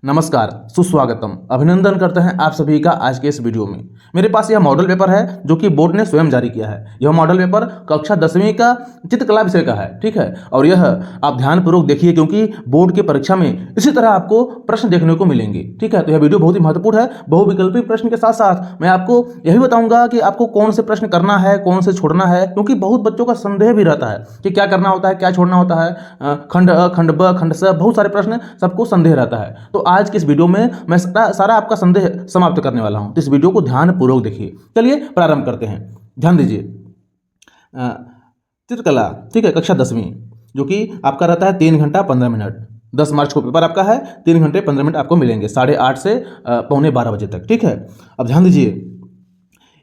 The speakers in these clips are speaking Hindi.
नमस्कार, सुस्वागतम। अभिनंदन करते हैं आप सभी का आज के इस वीडियो में। मेरे पास यह मॉडल पेपर है जो कि बोर्ड ने स्वयं जारी किया है। यह मॉडल पेपर कक्षा 10वीं का चित्रकला विषय का है, ठीक है। और यह आप ध्यानपूर्वक देखिए क्योंकि बोर्ड की परीक्षा में इसी तरह आपको प्रश्न देखने को मिलेंगे, ठीक है। तो यह वीडियो बहुत ही महत्वपूर्ण है। बहुविकल्पी प्रश्न के साथ साथ मैं आपको यही बताऊंगा कि आपको कौन से प्रश्न करना है, कौन से छोड़ना है, क्योंकि बहुत बच्चों का संदेह भी रहता है कि क्या करना होता है, क्या छोड़ना होता है। खंड अ, खंड ब, खंड स, बहुत सारे प्रश्न सबको संदेह रहता है। तो आज की इस वीडियो में मैं सारा आपका संदेह समाप्त करने वाला हूं। तो इस वीडियो को ध्यानपूर्वक देखिए। चलिए प्रारंभ करते हैं। ध्यान दीजिए। चित्रकला, ठीक है, कक्षा 10वीं, जो कि आपका रहता है 3 घंटा 15 मिनट। 10 मार्च को पेपर आपका है। 3 घंटे 15 मिनट आपको मिलेंगे 8:30 से पौने 12 बजे तक, ठीक है। अब ध्यान दीजिए,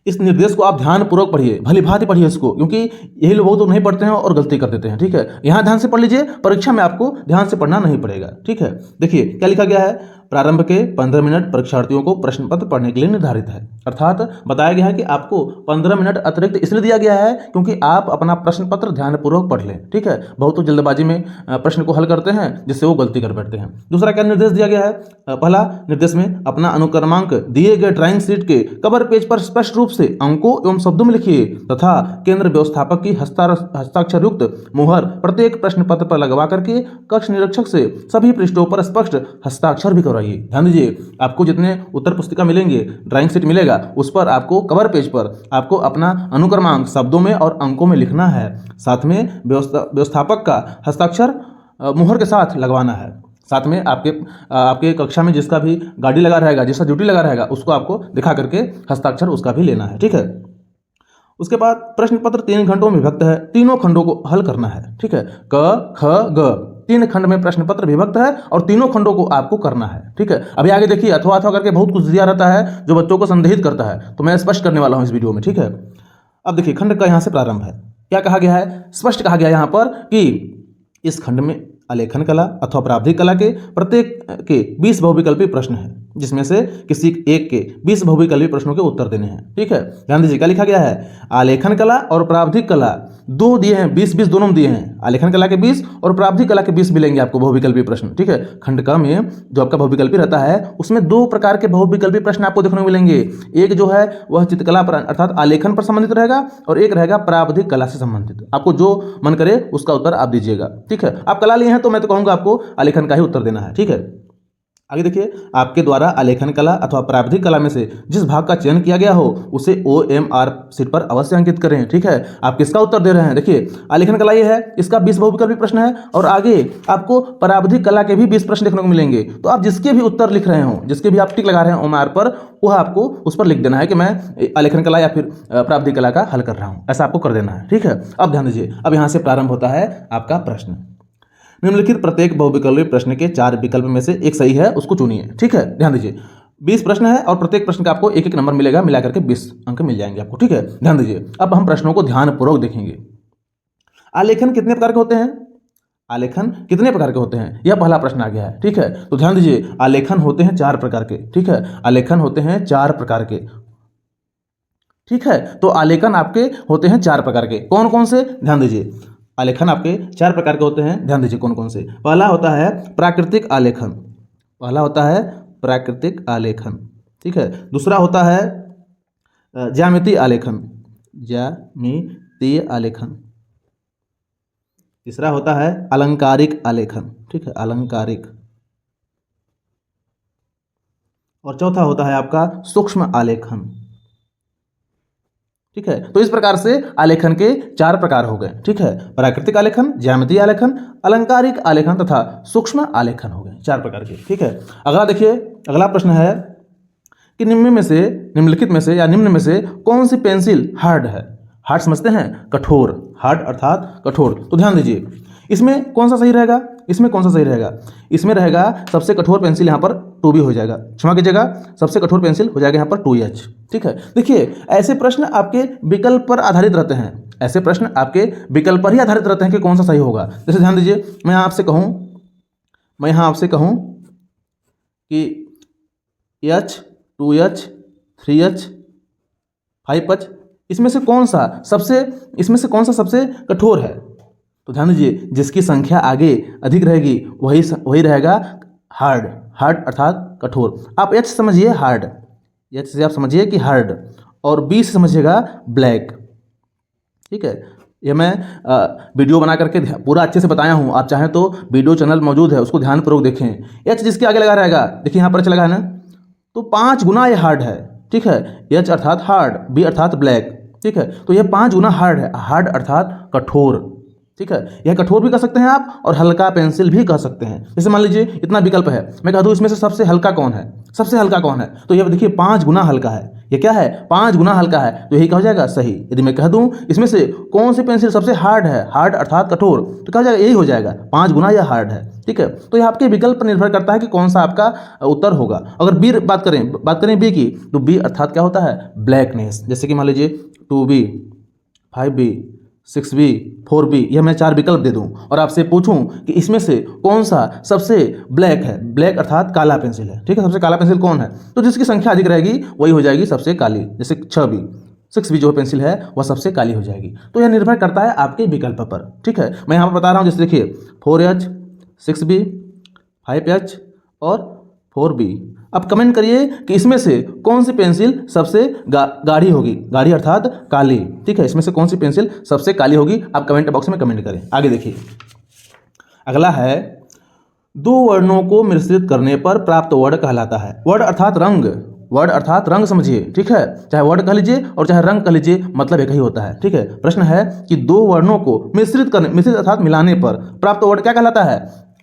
इस निर्देश को आप ध्यानपूर्वक पढ़िए, भली भांति पढ़िए इसको, क्योंकि यही लोग तो नहीं पढ़ते हैं और गलती कर देते हैं, ठीक है। यहाँ ध्यान से पढ़ लीजिए, परीक्षा में आपको ध्यान से पढ़ना नहीं पड़ेगा, ठीक है। देखिए क्या लिखा गया है। प्रारंभ के 15 मिनट परीक्षार्थियों को प्रश्न पत्र पढ़ने के लिए निर्धारित है। अर्थात बताया गया है कि आपको 15 मिनट अतिरिक्त इसलिए दिया गया है क्योंकि आप अपना प्रश्न पत्र ध्यानपूर्वक पढ़ लें, ठीक है। बहुत तो जल्दबाजी में प्रश्न को हल करते हैं जिससे वो गलती कर बैठते हैं। दूसरा क्या निर्देश दिया गया है। पहला निर्देश में अपना अनुक्रमांक दिए गए ड्राइंग शीट के कवर पेज पर स्पष्ट रूप से अंकों एवं शब्दों में लिखिए तथा केंद्र व्यवस्थापक की हस्ताक्षर युक्त मुहर प्रत्येक प्रश्न पत्र पर लगवा करके कक्ष निरीक्षक से सभी पृष्ठों पर स्पष्ट हस्ताक्षर भी करवाइए। ध्यान दीजिए, आपको जितने उत्तर पुस्तिका मिलेंगे, ड्राइंग शीट मिलेगा, उस पर आपको कवर पेज पर आपको अपना अनुक्रमांक शब्दों में और अंकों में लिखना है। साथ में व्यवस्थापक का हस्ताक्षर मुहर के साथ लगवाना है। साथ में आपके कक्षा में जिसका भी गाड़ी लगा रहेगा, जिसका ड्यूटी लगा रहेगा, उसको आपको दिखा करके हस्ताक्षर उसका भी लेना है, ठीक है। उसके बाद प्रश्न पत्र 3 घंटों में विभक्त है। तीनों खंडों को हल करना है, ठीक है। क ख ग 3 खंड में प्रश्न पत्र विभक्त है और तीनों खंडों को आपको करना है, ठीक है। अभी आगे देखिए, अथवा अथवा करके बहुत कुछ दिया रहता है जो बच्चों को संदेहित करता है, तो मैं स्पष्ट करने वाला हूं इस वीडियो में, ठीक है। अब देखिए, खंड का यहां से प्रारंभ है। क्या कहा गया है, स्पष्ट कहा गया यहां पर कि इस खंड में आलेखन कला अथवा प्रावधिक कला के प्रत्येक के 20 बहुविकल्पी प्रश्न हैं, जिसमें से किसी एक के 20 बहुविकल्पी प्रश्नों के उत्तर देने हैं, ठीक है। ध्यान दीजिए क्या लिखा गया है। आलेखन कला और प्रावधिक कला दो दिए हैं, 20-20 दोनों में दिए हैं। आलेखन कला के 20 और प्रावधिक कला के 20 मिलेंगे आपको बहुविकल्पी प्रश्न, ठीक है। खंड क में जो आपका बहुविकल्पी रहता है उसमें 2 प्रकार के बहुविकल्पी प्रश्न आपको देखने को मिलेंगे। एक जो है वह चित्रकला पर अर्थात आलेखन पर संबंधित रहेगा और एक रहेगा प्रावधिक कला से संबंधित। आपको जो मन करे उसका उत्तर आप दीजिएगा, ठीक है। आप कला लिए हैं तो मैं तो कहूँगा आपको आलेखन का ही उत्तर देना है, ठीक है। आगे देखिए, आपके द्वारा आलेखन कला अथवा प्रावधिक कला में से जिस भाग का चयन किया गया हो उसे OMR शीट पर अवश्य अंकित करें, ठीक है। आप किसका उत्तर दे रहे हैं। देखिए आलेखन कला ये है, इसका 20 बहुविकल्पी प्रश्न है और आगे आपको प्रावधिक कला के भी 20 प्रश्न देखने को मिलेंगे। तो आप जिसके भी उत्तर लिख रहे हो, जिसके भी आप टिक लगा रहे हैं OMR पर, वह आपको उस पर लिख देना है कि मैं आलेखन कला या फिर प्रावधिक कला का हल कर रहा हूँ, ऐसा आपको कर देना है, ठीक है। अब ध्यान दीजिए, अब यहाँ से प्रारंभ होता है आपका प्रश्न। निम्नलिखित प्रत्येक बहुविकल्पी प्रश्न के 4 विकल्प में से एक सही है, उसको चुनिए, ठीक है। ध्यान दीजिए, 20 प्रश्न है और प्रत्येक प्रश्न का आपको 1-1 नंबर मिलेगा, मिलाकर के 20 अंक मिल जाएंगे आपको, ठीक है। ध्यान दीजिए, अब हम प्रश्नों को ध्यानपूर्वक देखेंगे। आलेखन कितने प्रकार के होते हैं। आलेखन कितने प्रकार के होते हैं, यह पहला प्रश्न आ गया है, ठीक है। तो ध्यान दीजिए, आलेखन होते हैं 4 प्रकार के, ठीक है। आलेखन होते हैं 4 प्रकार के, ठीक है। तो आलेखन आपके होते हैं 4 प्रकार के। कौन कौन से, ध्यान दीजिए, आलेखन आपके 4 प्रकार के होते हैं। ध्यान दीजिए कौन कौन से। पहला होता है प्राकृतिक आलेखन, पहला होता है प्राकृतिक आलेखन, ठीक है। दूसरा होता है ज्यामितीय आलेखन, ज्यामितीय आलेखन। तीसरा होता है अलंकारिक आलेखन, ठीक है, अलंकारिक। और चौथा होता है आपका सूक्ष्म आलेखन, ठीक है। तो इस प्रकार से आलेखन के 4 प्रकार हो गए, ठीक है। प्राकृतिक आलेखन, ज्यामितीय आलेखन, अलंकारिक आलेखन तथा सूक्ष्म आलेखन हो गए 4 प्रकार के, ठीक है। अगला देखिए, अगला प्रश्न है कि निम्नलिखित में से या निम्न में से कौन सी पेंसिल हार्ड है। हार्ड समझते हैं, कठोर, हार्ड अर्थात कठोर। तो ध्यान दीजिए, इसमें कौन सा सही रहेगा, इसमें कौन सा सही रहेगा। इसमें रहेगा सबसे कठोर पेंसिल यहाँ पर 2B हो जाएगा, क्षमा कीजिएगा, सबसे कठोर पेंसिल हो जाएगा यहाँ पर 2H, ठीक है। देखिए ऐसे प्रश्न आपके विकल्प पर आधारित रहते हैं, ऐसे प्रश्न आपके विकल्प पर ही आधारित रहते हैं कि कौन सा सही होगा। जैसे ध्यान दीजिए, मैं यहाँ आपसे कहूँ कि H, 2H, 3H, 5H, इसमें से कौन सा सबसे कठोर है। तो ध्यान दीजिए, जिसकी संख्या आगे अधिक रहेगी वही रहेगा हार्ड, हार्ड अर्थात कठोर। आप एच समझिए हार्ड, एच से आप समझिए कि हार्ड, और बी से समझिएगा ब्लैक। ठीक है, ये मैं वीडियो बना करके पूरा अच्छे से बताया हूँ। आप चाहें तो वीडियो चैनल मौजूद है, उसको ध्यानपूर्वक देखें। एच जिसके आगे लगा रहेगा, देखिए यहाँ पर एच लगा है ना, तो 5 गुना ये हार्ड है। ठीक है, एच अर्थात हार्ड, बी अर्थात ब्लैक। ठीक है, तो यह 5 गुना हार्ड है। हार्ड अर्थात कठोर। ठीक है, यह कठोर भी कह सकते हैं आप, और हल्का पेंसिल भी कह सकते हैं। जैसे मान लीजिए इतना विकल्प है, मैं कह दूँ इसमें से सबसे हल्का कौन है, सबसे हल्का कौन है, तो यह देखिए 5 गुना हल्का है। ये क्या है, 5 गुना हल्का है, तो यही कहा जाएगा सही। यदि मैं कह दूं इसमें से कौन सी पेंसिल सबसे हार्ड है, हार्ड अर्थात कठोर, तो कहा जाएगा यही हो जाएगा, 5 गुना यह हार्ड है। ठीक है, तो यह आपके विकल्प पर निर्भर करता है कि कौन सा आपका उत्तर होगा। अगर बी बात करें बी की, तो बी अर्थात क्या होता है, ब्लैकनेस। जैसे कि मान लीजिए 2B, 5B, 6B, 4B, यह मैं 4 विकल्प दे दूं और आपसे पूछूं कि इसमें से कौन सा सबसे ब्लैक है, ब्लैक अर्थात काला पेंसिल है। ठीक है, सबसे काला पेंसिल कौन है, तो जिसकी संख्या अधिक रहेगी वही हो जाएगी सबसे काली। जैसे 6B जो पेंसिल है वह सबसे काली हो जाएगी। तो यह निर्भर करता है आपके विकल्प पर। ठीक है, मैं यहाँ पर बता रहा हूँ, जैसे देखिए 4H, 6B, 5H और 4B। अब कमेंट करिए कि इसमें से कौन सी पेंसिल सबसे गाढ़ी होगी, गाढ़ी अर्थात काली। ठीक है, इसमें से कौन सी पेंसिल सबसे काली होगी, आप कमेंट बॉक्स में कमेंट करें। आगे देखिए, अगला है 2 वर्णों को मिश्रित करने पर प्राप्त वर्ड कहलाता है। वर्ड अर्थात रंग, वर्ड अर्थात रंग समझिए। ठीक है, चाहे वर्ड कह लीजिए और चाहे रंग कह लीजिए, मतलब एक ही होता है। ठीक है, प्रश्न है कि 2 वर्णों को मिश्रित अर्थात मिलाने पर प्राप्त वर्ड क्या कहलाता है।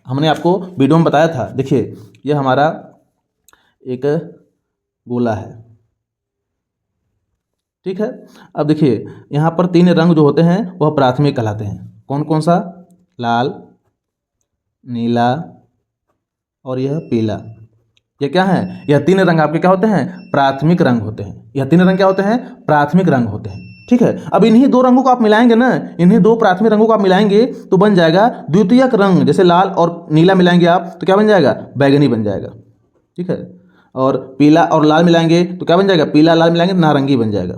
हमने आपको वीडियो में बताया था। देखिए, यह हमारा एक गोला है। ठीक है, अब देखिए यहाँ पर 3 रंग जो होते हैं वह प्राथमिक कहलाते हैं। कौन कौन सा, लाल, नीला और यह पीला। ये क्या है, यह 3 रंग आपके क्या होते हैं, प्राथमिक रंग होते हैं। यह 3 रंग क्या होते हैं, प्राथमिक रंग होते हैं। ठीक है, अब इन्हीं 2 रंगों को आप मिलाएंगे ना, इन्हीं 2 प्राथमिक रंगों को आप मिलाएंगे तो बन जाएगा द्वितीयक रंग। जैसे लाल और नीला मिलाएंगे आप तो क्या बन जाएगा, बैगनी बन जाएगा। ठीक है, और पीला और लाल मिलाएंगे तो क्या बन जाएगा, पीला लाल मिलाएंगे नारंगी बन जाएगा।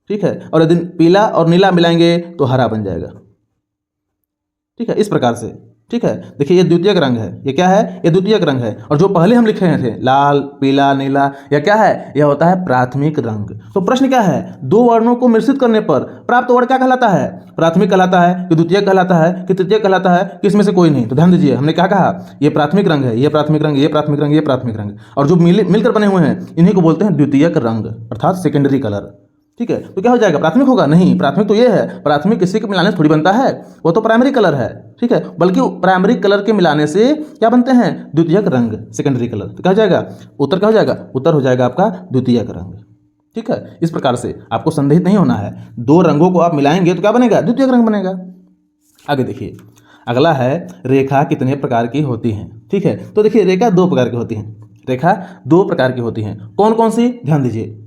ठीक है, और यदि पीला और नीला मिलाएंगे तो हरा बन जाएगा। ठीक है, इस प्रकार से। ठीक है, देखिए ये द्वितीयक रंग है, ये क्या है, ये द्वितीयक रंग है। और जो पहले हम लिखे थे लाल, पीला, नीला, यह क्या है, यह होता है प्राथमिक रंग। तो प्रश्न क्या है, 2 वर्णों को मिश्रित करने पर प्राप्त वर्ण क्या कहलाता है, प्राथमिक कहलाता है कि द्वितीयक कहलाता है कि तृतीयक कहलाता है कि इसमें से कोई नहीं। तो ध्यान दीजिए, हमने क्या कहा, ये प्राथमिक रंग है, ये प्राथमिक रंग, ये प्राथमिक रंग, ये प्राथमिक रंग, और जो मिलकर बने हुए हैं इन्हीं को बोलते हैं द्वितीयक रंग अर्थात सेकेंडरी कलर। ठीक है, तो क्या हो जाएगा, प्राथमिक होगा, नहीं, प्राथमिक तो ये है, प्राथमिक किसी के मिलाने से थोड़ी बनता है, वो तो प्राइमरी कलर है। ठीक है, बल्कि प्राइमरी कलर के मिलाने से क्या बनते हैं, द्वितीयक रंग, सेकेंडरी कलर। तो क्या हो जाएगा, उत्तर क्या हो जाएगा, उत्तर हो जाएगा आपका द्वितीयक रंग। ठीक है, इस प्रकार से आपको संदेहित नहीं होना है, 2 रंगों को आप मिलाएंगे तो क्या बनेगा, द्वितीयक रंग बनेगा। आगे देखिए, अगला है रेखा कितने प्रकार की होती हैं। ठीक है, तो देखिए रेखा 2 प्रकार की होती हैं, रेखा 2 प्रकार की होती हैं। कौन कौन सी, ध्यान दीजिए,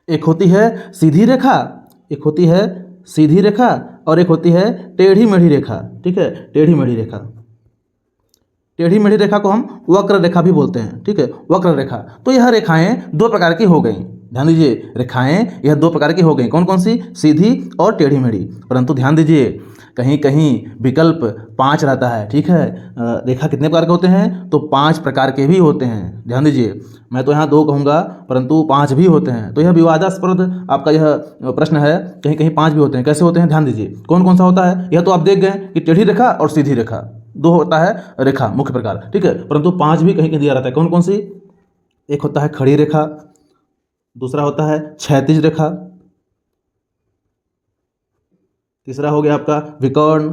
एक होती है सीधी रेखा, एक होती है सीधी रेखा, और एक होती है टेढ़ी मेढ़ी रेखा। ठीक है, टेढ़ी मेढ़ी रेखा, टेढ़ी मेढ़ी रेखा को हम वक्र रेखा भी बोलते हैं। ठीक है, वक्र रेखा। तो यह रेखाएं 2 प्रकार की हो गई। ध्यान दीजिए, रेखाएं यह 2 प्रकार की हो गई। कौन कौन सी, सीधी और टेढ़ी मेढ़ी। परंतु ध्यान दीजिए, कहीं कहीं विकल्प 5 रहता है। ठीक है, रेखा कितने प्रकार के होते हैं, तो 5 प्रकार के भी होते हैं। ध्यान दीजिए, मैं तो यहाँ 2 कहूँगा परंतु 5 भी होते हैं। तो यह विवादास्पद आपका यह प्रश्न है, कहीं कहीं 5 भी होते हैं। कैसे होते हैं, ध्यान दीजिए, कौन कौन सा होता है, यह तो आप देख गए कि टेढ़ी रेखा और सीधी रेखा 2 होता है रेखा मुख्य प्रकार। ठीक है, परंतु 5 भी कहीं कहीं दिया रहता है। कौन कौन सी, एक होता है खड़ी रेखा, दूसरा होता है क्षैतिज रेखा, तीसरा हो गया आपका विकर्ण।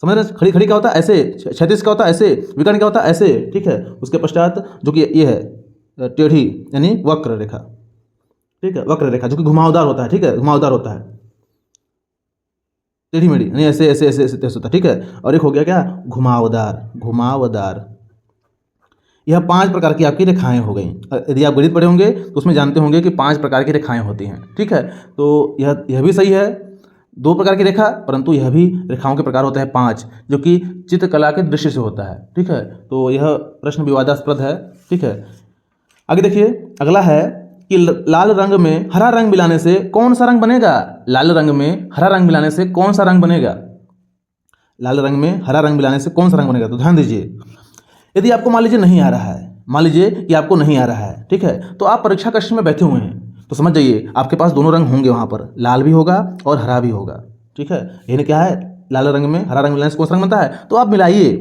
समझ रहे, खड़ी खड़ी क्या होता है ऐसे, क्षैतिज क्या होता है ऐसे, विकर्ण क्या होता है ऐसे। ठीक है, उसके पश्चात जो कि ये है टेढ़ी यानी वक्र रेखा। ठीक है, वक्र रेखा जो कि घुमावदार होता है। ठीक है, घुमावदार होता है, टेढ़ी मेढ़ी यानी ऐसे ऐसे ऐसे ऐसे होता है। ठीक है, और एक हो गया क्या, घुमावदार, घुमावदार। यह 5 प्रकार की आपकी रेखाएं हो गई। यदि आप गणित पढ़े होंगे तो उसमें जानते होंगे कि 5 प्रकार की रेखाएं होती हैं। ठीक है, तो यह भी सही है, 2 प्रकार की रेखा, परंतु यह भी रेखाओं के प्रकार होते हैं 5, जो कि चित्रकला के दृश्य से होता है। ठीक है, तो यह प्रश्न विवादास्पद है। ठीक है, आगे देखिए, अगला है कि लाल रंग में हरा रंग मिलाने से कौन सा रंग बनेगा, लाल रंग में हरा रंग मिलाने से कौन सा रंग बनेगा। लाल रंग में हरा रंग मिलाने से कौन सा रंग बनेगा? तो ध्यान दीजिए, यदि आपको मान लीजिए नहीं आ रहा है, मान लीजिए कि आपको नहीं आ रहा है, ठीक है, तो आप परीक्षा कक्ष में बैठे हुए हैं, तो समझ जाइए आपके पास दोनों रंग होंगे, वहाँ पर लाल भी होगा और हरा भी होगा, ठीक है। यानी क्या है, लाल रंग में हरा रंग मिलाने से कौन सा रंग बनता है? तो आप मिलाइए,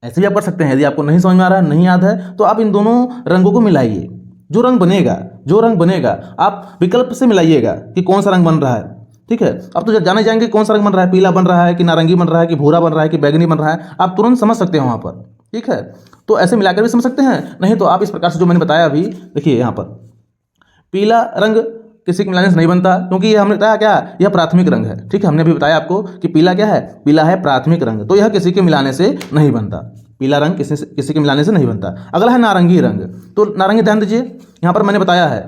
ऐसे भी आप कर सकते हैं। यदि आपको नहीं समझ में आ रहा है, नहीं याद है, तो आप इन दोनों रंगों को मिलाइए, जो रंग बनेगा आप विकल्प से मिलाइएगा कि कौन सा रंग बन रहा है, ठीक है। अब तो जाने जाएंगे कौन सा रंग बन रहा है, पीला बन रहा है कि नारंगी बन रहा है कि भूरा बन रहा है कि बैगनी बन रहा है, आप तुरंत समझ सकते हैं वहाँ पर, ठीक है। तो ऐसे मिलाकर भी समझ सकते हैं, नहीं तो आप इस प्रकार से जो मैंने बताया अभी, देखिए यहाँ पर पीला रंग किसी के मिलाने से नहीं बनता, क्योंकि ये हमने बताया क्या, यह प्राथमिक रंग है, ठीक है। हमने अभी बताया आपको कि पीला क्या है, पीला है प्राथमिक रंग, तो यह किसी के मिलाने से नहीं बनता, पीला रंग किसी के मिलाने से नहीं बनता। अगला है नारंगी रंग, तो नारंगी ध्यान दीजिए, यहाँ पर मैंने बताया है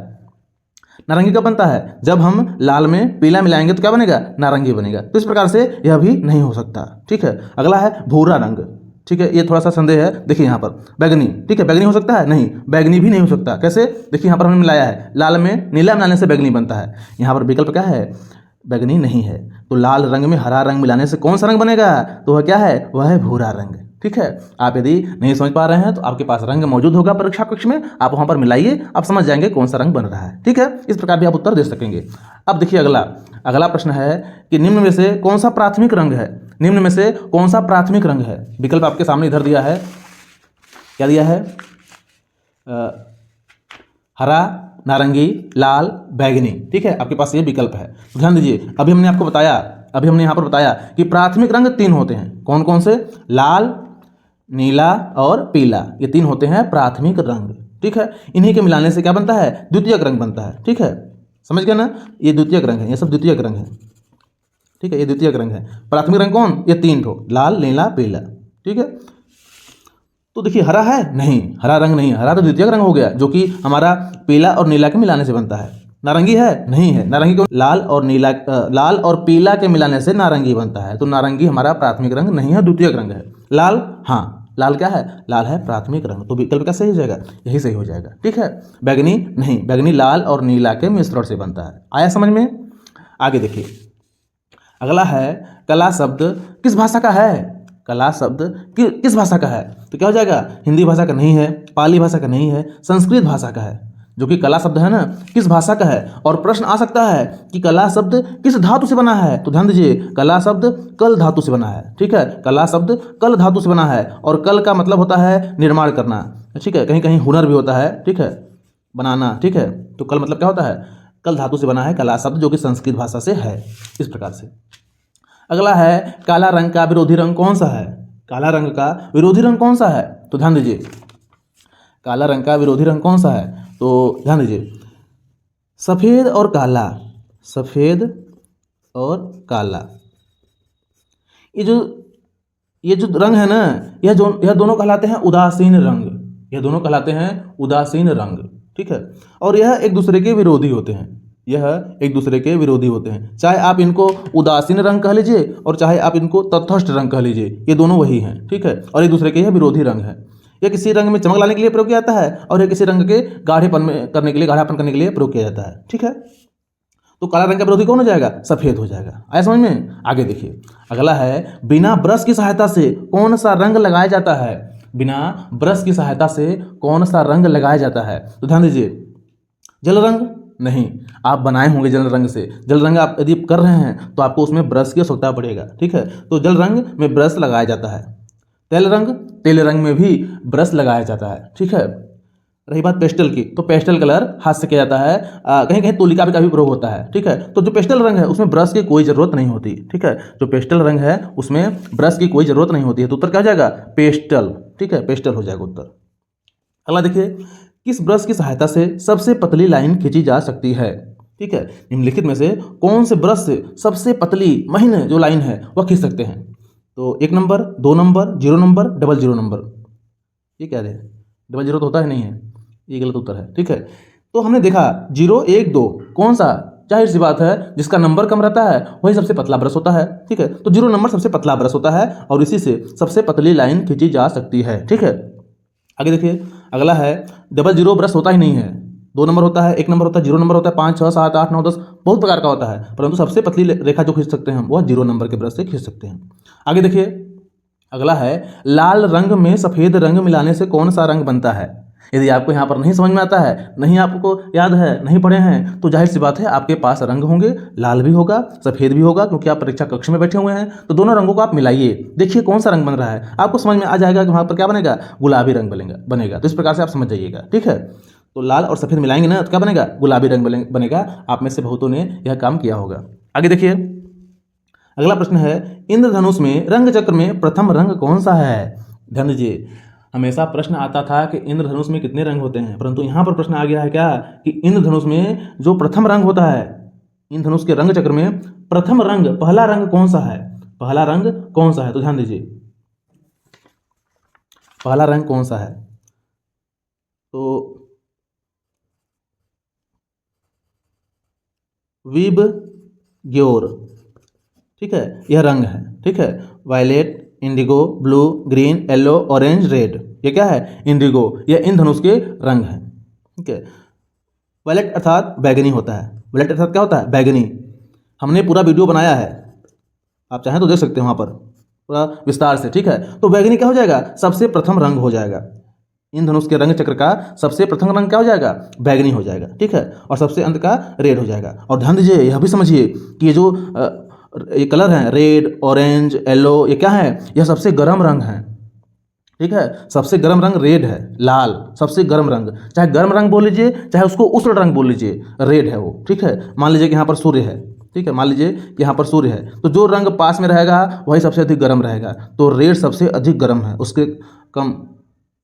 नारंगी कब बनता है, जब हम लाल में पीला मिलाएंगे तो क्या बनेगा, नारंगी बनेगा। तो इस प्रकार से यह भी नहीं हो सकता, ठीक है। अगला है भूरा रंग, ठीक है, ये थोड़ा सा संदेह है। देखिए यहाँ पर बैगनी, ठीक है, बैगनी हो सकता है, नहीं, बैगनी भी नहीं हो सकता। कैसे? देखिए यहाँ पर हमने मिलाया है, लाल में नीला मिलाने से बैगनी बनता है, यहाँ पर विकल्प क्या है, बैगनी नहीं है। तो लाल रंग में हरा रंग मिलाने से कौन सा रंग बनेगा, तो वह क्या है, वह है भूरा रंग, ठीक है। आप यदि नहीं समझ पा रहे हैं तो आपके पास रंग मौजूद होगा परीक्षा कक्ष में, आप वहाँ पर मिलाइए, आप समझ जाएंगे कौन सा रंग बन रहा है, ठीक है। इस प्रकार भी आप उत्तर दे सकेंगे। अब देखिए अगला प्रश्न है कि निम्न में से कौन सा प्राथमिक रंग है, निम्न में से कौन सा प्राथमिक रंग है। विकल्प आपके सामने इधर दिया है, क्या दिया है, हरा, नारंगी, लाल, बैगनी, ठीक है, आपके पास ये विकल्प है। तो ध्यान दीजिए, अभी हमने यहाँ पर बताया कि प्राथमिक रंग 3 होते हैं, कौन कौन से, लाल, नीला और पीला, ये 3 होते हैं प्राथमिक रंग, ठीक है। इन्हीं के मिलाने से क्या बनता है, द्वितीयक रंग बनता है, ठीक है, समझ गए ना, ये द्वितीयक रंग है, ये सब द्वितीयक रंग है, ठीक है, ये द्वितीयक रंग है। प्राथमिक रंग कौन, ये 3 ठो, लाल, नीला, पीला, ठीक है। तो देखिए हरा है, नहीं, हरा रंग नहीं है, हरा तो द्वितीयक रंग हो गया, जो कि हमारा पीला और नीला के मिलाने से बनता है। नारंगी है, नहीं है, नारंगी को लाल और पीला के मिलाने से नारंगी बनता है, तो नारंगी हमारा प्राथमिक रंग नहीं है, द्वितीयक रंग है। लाल, हाँ, लाल क्या है, लाल है प्राथमिक रंग, तो विकल्प क्या सही हो जाएगा, यही सही हो जाएगा, ठीक है। बैगनी नहीं, बैगनी लाल और नीला के मिश्रण से बनता है। आया समझ में? आगे देखिए, अगला है कला शब्द किस भाषा का है, कला शब्द किस भाषा का है, तो क्या हो जाएगा, हिंदी भाषा का नहीं है, पाली भाषा का नहीं है, संस्कृत भाषा का है। जो कि कला शब्द है ना, किस भाषा का है, और प्रश्न आ सकता है कि कला शब्द किस धातु से बना है, तो ध्यान दीजिए, कला शब्द कल धातु से बना है, ठीक है, कला शब्द कल धातु से बना है, और कल का मतलब होता है निर्माण करना, ठीक है, कहीं कहीं हुनर भी होता है, ठीक है, बनाना, ठीक है। तो कल मतलब क्या होता है, कल धातु से बना है कला शब्द, जो कि संस्कृत भाषा से है, इस प्रकार से। अगला है काला रंग का विरोधी रंग कौन सा है, काला रंग का विरोधी रंग कौन सा है, तो ध्यान दीजिए, काला रंग का विरोधी रंग कौन सा है, तो ध्यान दीजिए, सफ़ेद और काला, सफ़ेद और काला, ये जो रंग है ना, यह दोनों कहलाते हैं उदासीन रंग, यह दोनों कहलाते हैं उदासीन रंग, ठीक है। और यह एक दूसरे के विरोधी होते हैं, यह एक दूसरे के विरोधी होते हैं, चाहे आप इनको उदासीन रंग कह लीजिए और चाहे आप इनको तटस्थ रंग कह लीजिए, ये दोनों वही हैं, ठीक है। और एक दूसरे के यह विरोधी रंग है, यह किसी रंग में चमक लाने के लिए प्रयोग किया जाता है और यह किसी रंग के गाढ़ापन करने के लिए प्रयोग किया जाता है, ठीक है। तो काला रंग का विरोधी कौन हो जाएगा, सफ़ेद हो जाएगा। आया समझ में? आगे देखिए, अगला है बिना ब्रश की सहायता से कौन सा रंग लगाया जाता है, बिना ब्रश की सहायता से कौन सा रंग लगाया जाता है, तो ध्यान दीजिए, जल रंग नहीं, आप बनाए होंगे जल रंग से, जल रंग आप यदि कर रहे हैं तो आपको उसमें ब्रश की आवश्यकता पड़ेगा, ठीक है, तो जल रंग में ब्रश लगाया जाता है। तेल रंग में भी ब्रश लगाया जाता है, ठीक है। रही बात पेस्टल की, तो पेस्टल कलर हाथ से किया जाता है, कहीं कहीं तूलिका का भी प्रयोग होता है, ठीक है। तो जो पेस्टल रंग है उसमें ब्रश की कोई ज़रूरत नहीं होती, ठीक है, जो पेस्टल रंग है उसमें ब्रश की कोई ज़रूरत नहीं होती है, तो उत्तर क्या हो जाएगा, पेस्टल, ठीक है, पेस्टल हो जाएगा उत्तर। अगला देखिए, किस ब्रश की सहायता से सबसे पतली लाइन खींची जा सकती है, ठीक है, निम्नलिखित में से कौन से ब्रश से सबसे पतली महीन जो लाइन है वह खींच सकते हैं, तो 1 नंबर, 2 नंबर, 0 नंबर, 00 नंबर, ये क्या है, 00 तो होता ही नहीं है, ये गलत उत्तर है, ठीक है। तो हमने देखा 0, 1, 2 कौन सा, जाहिर सी बात है जिसका नंबर कम रहता है वही सबसे पतला ब्रश होता है, ठीक है, तो 0 नंबर सबसे पतला ब्रश होता है और इसी से सबसे पतली लाइन खींची जा सकती है, ठीक है। आगे देखिए, अगला है 00 ब्रश होता ही नहीं है, 2 नंबर होता है, 1 नंबर होता है, 0 नंबर होता है, 5, 6, 7, 8, 9, 10 बहुत प्रकार का होता है, परंतु सबसे पतली रेखा जो खींच सकते हैं वह 0 नंबर के ब्रश से खींच सकते हैं। आगे देखिए, अगला है लाल रंग में सफ़ेद रंग मिलाने से कौन सा रंग बनता है। यदि आपको यहाँ पर नहीं समझ में आता है, नहीं आपको याद है, नहीं पढ़े हैं, तो जाहिर सी बात है आपके पास रंग होंगे, लाल भी होगा, सफ़ेद भी होगा, क्योंकि आप परीक्षा कक्ष में बैठे हुए हैं। तो दोनों रंगों को आप मिलाइए, देखिए कौन सा रंग बन रहा है, आपको समझ में आ जाएगा कि वहाँ पर क्या बनेगा, गुलाबी रंग बनेगा। तो इस प्रकार से आप समझ जाइएगा, ठीक है। तो लाल और सफ़ेद मिलाएंगे ना तो क्या बनेगा, गुलाबी रंग बनेगा। आप में से बहुतों ने यह काम किया होगा। आगे देखिए, अगला प्रश्न है इंद्रधनुष में रंग चक्र में प्रथम रंग कौन सा है। ध्यान दीजिए, हमेशा प्रश्न आता था कि इंद्रधनुष में कितने रंग होते हैं, परंतु यहाँ पर प्रश्न आ गया है क्या कि इंद्रधनुष में जो प्रथम रंग होता है, इंद्रधनुष के रंग चक्र में प्रथम रंग, पहला रंग कौन सा है, पहला रंग कौन सा है। तो ध्यान दीजिए, पहला रंग कौन सा है, तो विब ग्योर, ठीक है, यह रंग है, ठीक है। Violet, indigo, blue, green, yellow, orange, red, ये क्या है, इंडिगो, यह इंद्रधनुष के रंग हैं, ठीक है। वायलेट अर्थात बैगनी होता है, वायलेट अर्थात क्या होता है, बैगनी। हमने पूरा वीडियो बनाया है, आप चाहें तो देख सकते हैं वहाँ पर पूरा विस्तार से, ठीक है। तो बैगनी क्या हो जाएगा, सबसे प्रथम रंग हो जाएगा। इंद्रधनुष के रंग चक्र का सबसे प्रथम रंग क्या हो जाएगा, बैगनी हो जाएगा, ठीक है। और सबसे अंत का रेड हो जाएगा। और ध्यान दीजिए, यह भी समझिए कि ये जो ये कलर हैं, रेड, ऑरेंज, येलो, ये क्या है, यह सबसे गर्म रंग है, ठीक है। सबसे गर्म रंग रेड है, लाल सबसे गर्म रंग, चाहे गर्म रंग बोल लीजिए, चाहे उसको उष्ण रंग बोल लीजिए, रेड है वो, ठीक है। मान लीजिए कि यहाँ पर सूर्य है, ठीक है, मान लीजिए कि यहाँ पर सूर्य है, तो जो रंग पास में रहेगा वही सबसे अधिक गर्म रहेगा। तो रेड सबसे अधिक गर्म है, उसके कम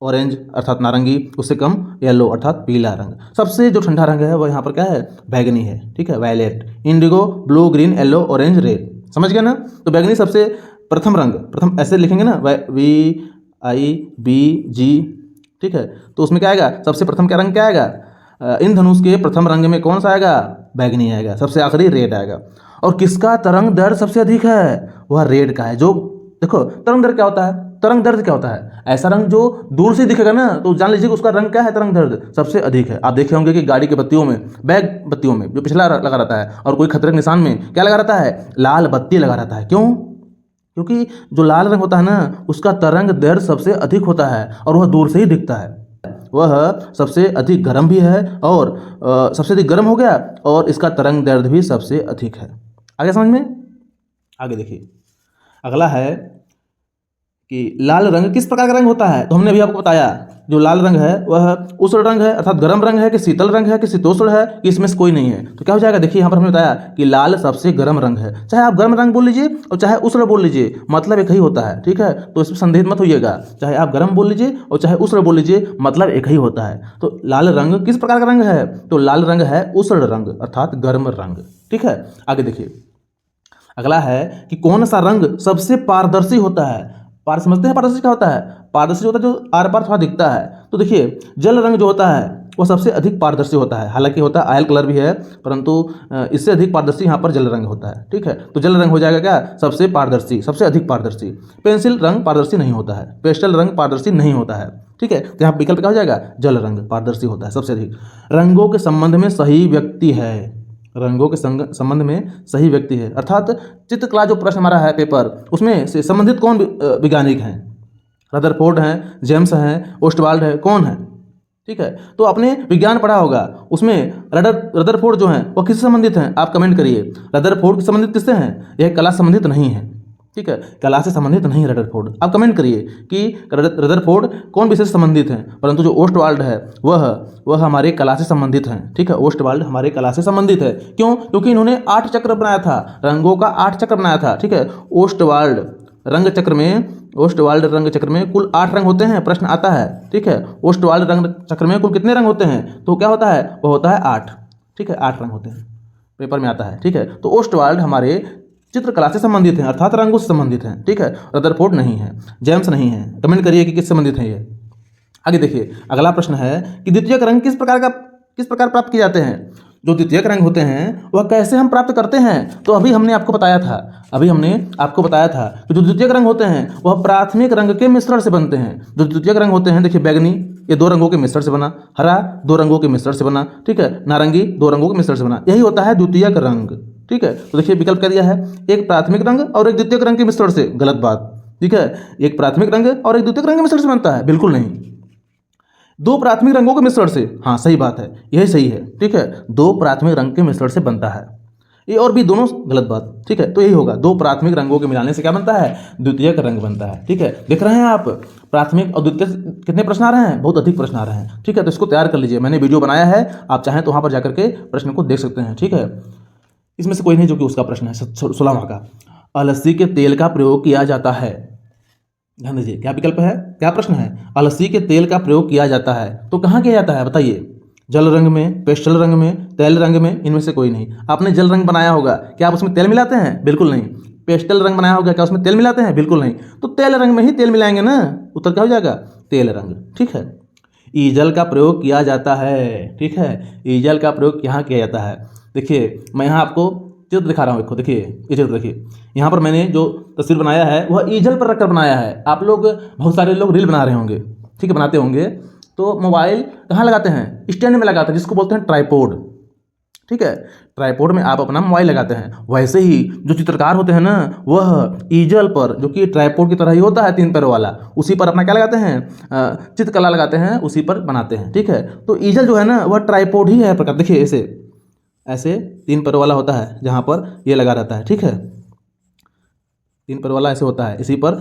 ऑरेंज अर्थात नारंगी, उससे कम येलो अर्थात पीला रंग। सबसे जो ठंडा रंग है वो यहाँ पर क्या है, बैगनी है, ठीक है। Violet, indigo, blue, green, yellow, orange, red, समझ गए ना। तो बैगनी सबसे प्रथम रंग, प्रथम ऐसे लिखेंगे ना, VIBG, ठीक है। तो उसमें क्या आएगा, सबसे प्रथम क्या रंग क्या आएगा, इंद्रधनुष के प्रथम रंग में कौन सा आएगा, बैगनी आएगा, सबसे आखिरी रेड आएगा। और किसका तरंग दैर्ध्य सबसे अधिक है, वह रेड का है। जो देखो तरंग दैर्ध्य क्या होता है, तरंग दैर्ध्य क्या होता है, ऐसा रंग जो दूर से दिखेगा ना तो जान लीजिए कि उसका रंग क्या है, तरंग दैर्ध्य सबसे अधिक है। आप देखे होंगे कि गाड़ी की बत्तियों में, बैग बत्तियों में जो पिछला लगा रहता है, और कोई खतरे के निशान में क्या लगा रहता है, लाल बत्ती लगा रहता है। क्यों, क्योंकि जो लाल रंग होता है ना उसका तरंग दैर्ध्य सबसे अधिक होता है और वह दूर से ही दिखता है। वह सबसे अधिक गर्म भी है, और सबसे अधिक गर्म हो गया, और इसका तरंग दैर्ध्य भी सबसे अधिक है। आगे समझ में, आगे देखिए, अगला है कि लाल रंग किस प्रकार का रंग होता है। तो हमने अभी आपको बताया, जो लाल रंग है वह उष्ण रंग है अर्थात गर्म रंग है, कि शीतल रंग है, कि शीतोष्ण है, कि इसमें से कोई नहीं है। तो क्या हो जाएगा, देखिए यहाँ पर हमने बताया कि लाल सबसे गर्म रंग है। चाहे आप गर्म रंग बोल लीजिए और चाहे उष्ण बोल लीजिए, मतलब एक ही होता है, ठीक है। तो इसमें संदेह मत होइएगा, चाहे आप गर्म बोल लीजिए और चाहे उष्ण बोल लीजिए, मतलब एक ही होता है। तो लाल रंग किस प्रकार का रंग है, तो लाल रंग है उष्ण रंग अर्थात गर्म रंग, ठीक है। आगे देखिए, अगला है कि कौन सा रंग सबसे पारदर्शी होता है। समझते हैं पारदर्शी क्या होता है, पारदर्शी होता है जो आर पार थोड़ा दिखता है। तो देखिए, जल रंग जो होता है वह सबसे अधिक पारदर्शी होता है, हालांकि होता है आयल कलर भी है, परंतु इससे अधिक पारदर्शी यहाँ पर जल रंग होता है, ठीक है। तो जल रंग हो जाएगा क्या, सबसे पारदर्शी, सबसे अधिक पारदर्शी। पेंसिल रंग पारदर्शी नहीं होता है, पेस्टल रंग पारदर्शी नहीं होता है, ठीक है। तो यहाँ विकल्प क्या हो जाएगा, जल रंग पारदर्शी होता है सबसे अधिक। रंगों के संबंध में सही व्यक्ति है, रंगों के संबंध में सही व्यक्ति है, अर्थात चित्रकला जो प्रश्न हमारा है पेपर, उसमें से संबंधित कौन वैज्ञानिक हैं, रदरफोर्ड हैं, जेम्स हैं, ओस्टवाल्ड है, कौन है, ठीक है। तो आपने विज्ञान पढ़ा होगा, उसमें रदरफोर्ड जो हैं वो किससे संबंधित हैं, आप कमेंट करिए। रदरफोर्ड संबंधित किससे हैं, यह कला संबंधित नहीं है, ठीक है, कला से संबंधित नहीं है रदरफोर्ड। आप कमेंट करिए कि रदरफोर्ड कौन विषय से संबंधित हैं, परंतु जो ओस्टवाल्ड है वह हमारे कला से संबंधित हैं, ठीक है। ओस्टवाल्ड हमारे कला से संबंधित है, क्यों, क्योंकि इन्होंने 8 चक्र बनाया था, रंगों का 8 चक्र बनाया था, ठीक है। ओस्टवाल्ड रंग चक्र में कुल 8 रंग होते हैं, प्रश्न आता है, ठीक है। ओस्टवाल्ड रंग चक्र में कुल कितने रंग होते हैं, तो क्या होता है, वो होता है 8, ठीक है, 8 रंग होते हैं, पेपर में आता है, ठीक है। तो ओस्टवाल्ड हमारे चित्रकला से संबंधित हैं अर्थात रंगों से संबंधित हैं, ठीक है। रदरफोर्ड नहीं है, जेम्स नहीं है। कमेंट करिए कि किस संबंधित है ये। आगे देखिए, अगला प्रश्न है कि द्वितीयक रंग किस प्रकार प्राप्त किए जाते हैं। जो द्वितीयक रंग होते हैं वह कैसे हम प्राप्त करते हैं, तो अभी हमने आपको बताया था कि जो द्वितीयक रंग होते हैं वह प्राथमिक रंग के मिश्रण से बनते हैं। जो द्वितीयक रंग होते हैं, देखिए बैगनी ये 2 रंगों के मिश्रण से बना, हरा 2 रंगों के मिश्रण से बना, ठीक है, नारंगी 2 रंगों के मिश्रण से बना, यही होता है द्वितीयक रंग, ठीक है। तो देखिए विकल्प क्या दिया है, एक प्राथमिक रंग और एक द्वितीयक रंग के मिश्रण से, गलत बात, ठीक है। एक प्राथमिक रंग और एक द्वितीयक रंग के मिश्रण से बनता है, बिल्कुल नहीं। दो प्राथमिक रंगों के मिश्रण से, हाँ सही बात है, यही सही है, ठीक है। दो प्राथमिक रंग के मिश्रण से बनता है, ये और भी दोनों गलत बात, ठीक है। तो यही होगा, दो प्राथमिक रंगों के मिलाने से क्या बनता है, द्वितीयक रंग बनता है, ठीक है। देख रहे हैं आप प्राथमिक और द्वितीय कितने प्रश्न आ रहे हैं, बहुत अधिक प्रश्न आ रहे हैं, ठीक है। तो इसको तैयार कर लीजिए, मैंने वीडियो बनाया है, आप चाहें तो वहाँ पर जाकर के प्रश्न को देख सकते हैं, ठीक है। इसमें से कोई नहीं जो कि उसका प्रश्न है 16वां का, अलसी के तेल का प्रयोग किया जाता है, ध्यान दीजिए क्या विकल्प है, क्या प्रश्न है, अलसी के तेल का प्रयोग किया जाता है, तो कहाँ किया जाता है बताइए, जल रंग में, पेस्टल रंग में, तेल रंग में, इनमें से कोई नहीं। आपने जल रंग बनाया होगा, क्या आप उसमें तेल मिलाते हैं, बिल्कुल नहीं। पेस्टल रंग बनाया होगा, क्या उसमें तेल मिलाते हैं, बिल्कुल नहीं। तो तेल रंग में ही तेल मिलाएंगे ना, उत्तर क्या हो जाएगा, तेल रंग, ठीक है। ईजल का प्रयोग किया जाता है, ठीक है, ईजल का प्रयोग यहाँ किया जाता है। देखिए मैं यहाँ आपको चित्र दिखा रहा हूँ, देखो देखिए ये चित्र देखिए, यहाँ पर मैंने जो तस्वीर बनाया है वह ईजल पर रखकर बनाया है। आप लोग बहुत सारे लोग रील बना रहे होंगे, ठीक है, बनाते होंगे, तो मोबाइल कहाँ लगाते हैं, स्टैंड में लगाते हैं, जिसको बोलते हैं ट्राइपॉड, ठीक है। ट्राइपॉड में आप अपना मोबाइल लगाते हैं। वैसे ही जो चित्रकार होते हैं ना, वह ईजल पर, जो कि ट्राइपॉड की तरह ही होता है 3 पैरों वाला, उसी पर अपना क्या लगाते हैं, चित्रकला लगाते हैं, उसी पर बनाते हैं, ठीक है। तो ईजल जो है ना वह ट्राइपॉड ही है प्रकार, देखिए ऐसे ऐसे 3 पैरों वाला होता है, जहाँ पर ये लगा रहता है, ठीक है। 3 पैरों वाला ऐसे होता है, इसी पर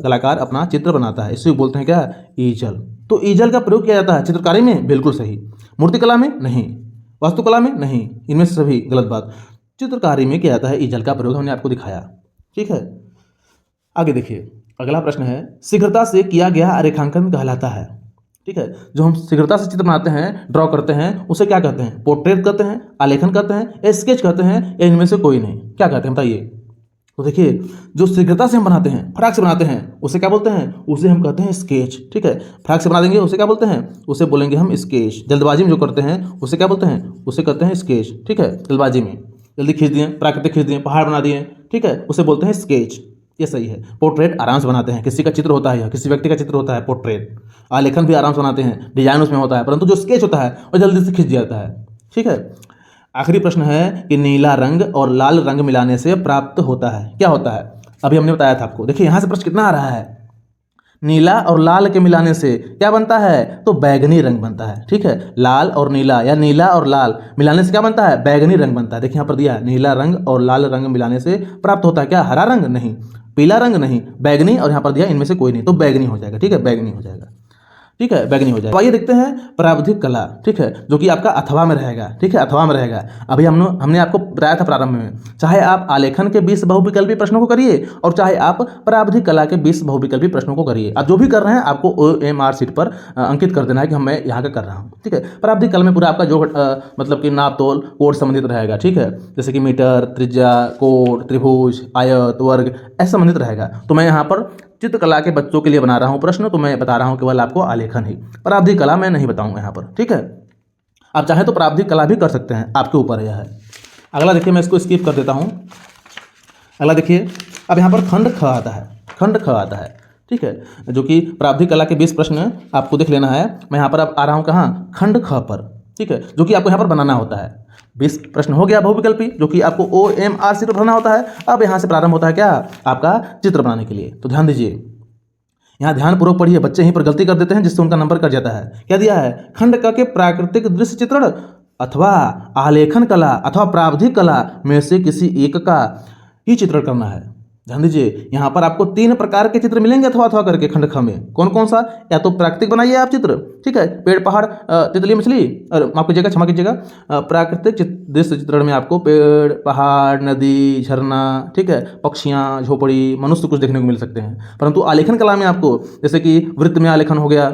कलाकार अपना चित्र बनाता है, इसी को बोलते हैं क्या, ईजल। तो ईजल का प्रयोग किया जाता है चित्रकारी में, बिल्कुल सही। मूर्तिकला में नहीं, वास्तुकला में नहीं, इनमें से सभी गलत बात। चित्रकारी में किया जाता है ईजल का प्रयोग, हमने आपको दिखाया, ठीक है। आगे देखिए अगला प्रश्न है, शीघ्रता से किया गया रेखांकन कहलाता है, ठीक है। जो हम शीघ्रता से चित्र बनाते हैं, ड्रॉ करते हैं, उसे क्या कहते हैं, पोर्ट्रेट कहते हैं, आलेखन कहते हैं, स्केच कहते हैं, या इनमें से कोई नहीं, क्या कहते हैं बताइए। तो देखिए जो शीघ्रता से हम बनाते हैं, फटाक से बनाते हैं, उसे क्या बोलते हैं, उसे हम कहते हैं स्केच, ठीक है। फटाक से बना देंगे उसे क्या बोलते हैं, उसे बोलेंगे हम स्केच। जल्दबाजी में जो करते हैं उसे क्या बोलते हैं, उसे कहते हैं स्केच, ठीक है। जल्दबाजी में जल्दी खींच दिए, प्राकृतिक खींच दिए, पहाड़ बना दिए, ठीक है, उसे बोलते हैं स्केच, ये सही है। पोर्ट्रेट आराम से बनाते हैं, किसी का चित्र होता है, किसी व्यक्ति का चित्र होता है पोर्ट्रेट। आलेखन भी आराम से बनाते हैं, डिजाइन उसमें होता है, परंतु जो स्केच होता है वो जल्दी से खींच दिया जाता है, ठीक है। आखिरी प्रश्न है कि नीला रंग और लाल रंग मिलाने से प्राप्त होता है, क्या होता है, अभी हमने बताया था आपको। देखिए यहाँ से प्रश्न कितना आ रहा है, नीला और लाल के मिलाने से क्या बनता है, तो बैगनी रंग बनता है, ठीक है। लाल और नीला या नीला और लाल मिलाने से क्या बनता है, बैगनी रंग बनता है। देखिए यहाँ पर दिया है, नीला रंग और लाल रंग मिलाने से प्राप्त होता है क्या, हरा रंग नहीं, पीला रंग नहीं, बैगनी, और यहाँ पर दिया इनमें से कोई नहीं, तो बैगनी हो जाएगा, ठीक है, बैगनी हो जाएगा, ठीक है, बैगनी हो जाएगा। आइए देखते हैं प्रावधिक कला, ठीक है, जो कि आपका अथवा में रहेगा, ठीक है, अथवा में रहेगा। अभी हमने आपको बताया था प्रारंभ में, चाहे आप आलेखन के 20 बहुविकल्पी प्रश्नों को करिए और चाहे आप प्रावधिक कला के 20 बहुविकल्पी प्रश्नों को करिए, आप जो भी कर रहे हैं आपको OMR शीट पर अंकित कर देना है कि मैं यहाँ का कर रहा हूँ, ठीक है। प्रावधिक कला में पूरा आपका जो मतलब कि नाप तोल कोड संबंधित रहेगा, ठीक है, जैसे कि मीटर, त्रिज्या, कोड, त्रिभुज, आयत, वर्ग, ऐसा संबंधित रहेगा। तो मैं यहाँ पर चित्रकला के बच्चों के लिए बना रहा हूँ प्रश्न, तो मैं बता रहा हूँ केवल आपको आलेखन ही, प्रावधिक कला मैं नहीं बताऊँगा यहाँ पर, ठीक है। आप चाहें तो प्रावधिक कला भी कर सकते हैं, आपके ऊपर यह है। अगला देखिए, मैं इसको स्किप कर देता हूँ। अगला देखिए, अब यहाँ पर खंड ख आता है, खंड ख आता है, ठीक है, जो कि प्रावधिक कला के 20 प्रश्न आपको देख लेना है। मैं यहाँ पर अब आ रहा हूँ कहाँ, खंड ख पर, ठीक है, जो कि आपको यहाँ पर बनाना होता है। 20 प्रश्न हो गया बहुविकल्पी, जो कि आपको OMR शीट पर बनाना होता है। अब यहाँ से प्रारंभ होता है क्या, आपका चित्र बनाने के लिए। तो ध्यान दीजिए, यहाँ ध्यानपूर्वक पढ़िए, बच्चे यहीं पर गलती कर देते हैं जिससे उनका नंबर कट जाता है। क्या दिया है, खंड क के प्राकृतिक दृश्य चित्रण अथवा आलेखन कला अथवा प्रावधिक कला में से किसी एक का ही चित्रण करना है। ध्यान दीजिए, यहाँ पर आपको 3 प्रकार के चित्र मिलेंगे अथवा अथवा करके खंड ख में। कौन कौन सा, या तो प्राकृतिक बनाइए आप चित्र, ठीक है, पेड़, पहाड़, तितली, मछली, और माफ कीजिएगा, क्षमा कीजिएगा, प्राकृतिक दृश्य चित्रण में आपको पेड़, पहाड़, नदी, झरना, ठीक है, पक्षियाँ, झोपड़ी, मनुष्य कुछ देखने को मिल सकते हैं। परंतु आलेखन कला में आपको जैसे कि वृत्त में आलेखन हो गया,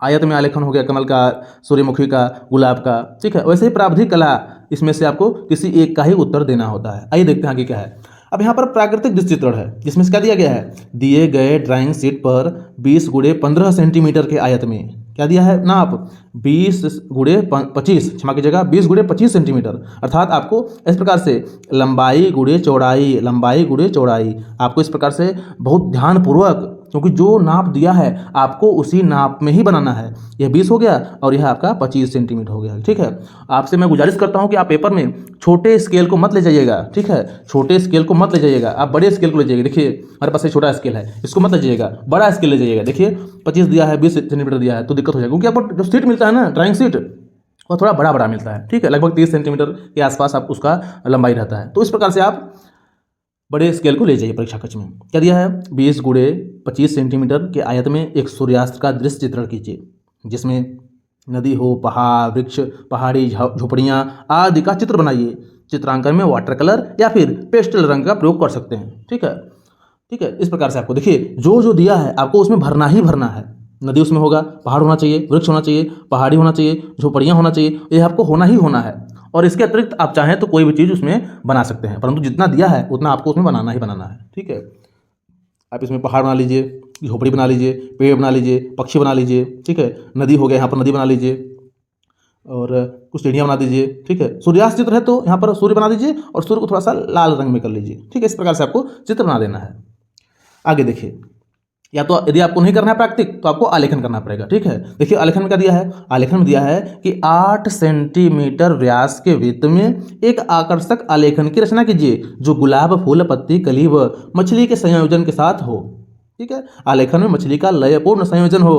आयत में आलेखन हो गया, कमल का, सूर्यमुखी का, गुलाब का, ठीक है, वैसे ही प्रावधिक कला, इसमें से आपको किसी एक का ही उत्तर देना होता है। आइए देखते हैं आगे क्या है। अब यहाँ पर प्राकृतिक दृश्य चित्रण है, जिसमें से क्या दिया गया है, दिए गए ड्राइंग शीट पर 20 × 15 सेंटीमीटर के आयत में क्या दिया है नाप, 20 × 25, क्षमा कीजिएगा, 20 × 25 सेंटीमीटर, अर्थात आपको इस प्रकार से लंबाई गुणे चौड़ाई, लंबाई गुणे चौड़ाई, आपको इस प्रकार से बहुत ध्यानपूर्वक क्योंकि जो नाप दिया है आपको उसी नाप में ही बनाना है। यह 20 हो गया और यह आपका 25 सेंटीमीटर हो गया। ठीक है, आपसे मैं गुजारिश करता हूं कि आप पेपर में छोटे स्केल को मत ले जाइएगा। ठीक है, छोटे स्केल को मत ले जाइएगा, आप बड़े स्केल को ले जाइएगा। देखिए हमारे पास एक छोटा स्केल है, इसको मत ले जाइएगा, बड़ा स्केल ले जाइएगा। देखिए 25 दिया है, 20 सेंटीमीटर दिया है तो दिक्कत हो जाएगी, क्योंकि आपको जो सीट मिलता है ना ड्राइंग सीट वो थोड़ा बड़ा बड़ा मिलता है। ठीक है, लगभग 30 सेंटीमीटर के आसपास आप उसका लंबाई रहता है। तो इस प्रकार से आप बड़े स्केल को ले जाइए परीक्षा कक्ष में। क्या दिया है, 20 गुणे 25 सेंटीमीटर के आयत में एक सूर्यास्त का दृश्य चित्रण कीजिए, जिसमें नदी हो, पहाड़, वृक्ष, पहाड़ी, झोपड़ियाँ आदि का चित्र बनाइए। चित्रांकन में वाटर कलर या फिर पेस्टल रंग का प्रयोग कर सकते हैं। ठीक है, ठीक है, इस प्रकार से आपको देखिए जो जो दिया है आपको उसमें भरना ही भरना है। नदी उसमें होगा, पहाड़ होना चाहिए, वृक्ष होना चाहिए, पहाड़ी होना चाहिए, झोपड़ियाँ होना चाहिए, ये आपको होना ही होना है। और इसके अतिरिक्त आप चाहें तो कोई भी चीज़ उसमें बना सकते हैं, परंतु जितना दिया है उतना आपको उसमें बनाना ही बनाना है। ठीक है, आप इसमें पहाड़ बना लीजिए, झोपड़ी बना लीजिए, पेड़ बना लीजिए, पक्षी बना लीजिए। ठीक है, नदी हो गया, यहाँ पर नदी बना लीजिए और कुछ सीढ़ियाँ बना दीजिए। ठीक है, सूर्यास्त चित्र है तो यहाँ पर सूर्य बना दीजिए और सूर्य को थोड़ा सा लाल रंग में कर लीजिए। ठीक है, इस प्रकार से आपको चित्र बना देना है। आगे देखिए, या तो यदि आपको नहीं करना है प्राकृतिक तो आपको आलेखन करना पड़ेगा। ठीक है, देखिए आलेखन में क्या दिया है, आलेखन में दिया है कि 8 सेंटीमीटर व्यास के वृत्त में एक आकर्षक आलेखन की रचना कीजिए जो गुलाब, फूल, पत्ती, कली व मछली के संयोजन के साथ हो। ठीक है, आलेखन में मछली का लयपूर्ण संयोजन हो,